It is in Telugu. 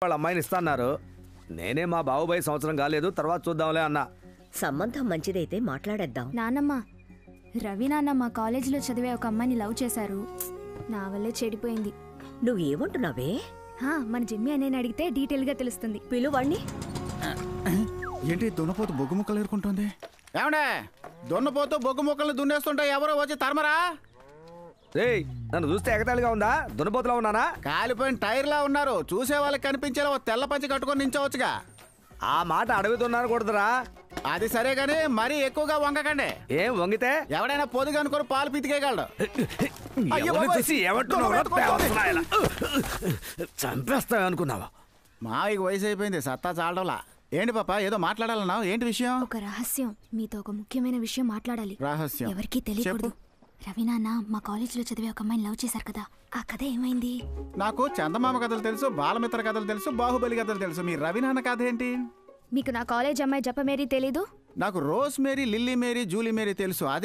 వాళ్ళ అమ్మాయిని ఇస్తాన్నారు. నేనే మా బాబుబాయి సంవత్సరం కాలేదు, తర్వాత చూద్దాంలే అన్నా. సంబంధం మంచిదైతే మాట్లాడేద్దాం. నానమ్మ, రవి నాన్న మా కాలేజీలో చదివే ఒక అమ్మాయిని లవ్ చేశారు. నా వల్లే చెడిపోయింది. నువ్వేమంటున్నావే? మన జిమ్మి అని అడిగితే డీటెయిల్ గా తెలుస్తుంది. పిలువాణ్ణి. ఏంటి దున్నపోతు బొగ్గు ముక్కలు ఏరుకుంటుంది? ఏమండే, దున్నపోతూ బొగ్గు ముక్కలు దున్నేస్తుంటే ఎవరో వచ్చి తరమరా? రేయ్, నన్ను చూస్తే ఎగతాళిగా ఉందా? దున్నపోతులా ఉన్నానా? కాలిపోయిన టైర్లా ఉన్నారు. చూసే వాళ్ళకి కనిపించేలా ఓ తెల్ల పంచి కట్టుకొని నించవచ్చుగా. ఆ మాట అడుగుతున్నారు కూడదురా. అది సరే గానీ మరీ ఎక్కువగా వంగకండి. ఏం వంగితే ఎవడైనా పొదుగు అనుకుని పాలు పితికేయగలడు. చంపేస్తావు అనుకున్నావా? మావికి వయసు అయిపోయింది, సత్తా చాలడంలా. ఏంటి పాప, ఏదో మాట్లాడాలన్నావు, ఏంటి విషయం? ఒక రహస్యం, మీతో ఒక ముఖ్యమైన విషయం మాట్లాడాలి. రహస్యం ఎవరికీ తెలియకూడదు. రవి నాన్న మా కాలేజీలో చదివే ఒక అమ్మాయిని లవ్ చేశారు కదా, ఆ కథ ఏమైంది? నాకు చందమామ కథలు తెలుసు, బాలమిత్ర కథలు తెలుసు, బాహుబలి కథలు తెలుసు. మీ రవి నాన్న కథ ఏంటి? మీకు నా కాలేజ్ అమ్మాయి జపమేరీ తెలీదు? నాకు Rose Mary, Lily Mary, Julie Mary తెలుసు. అదే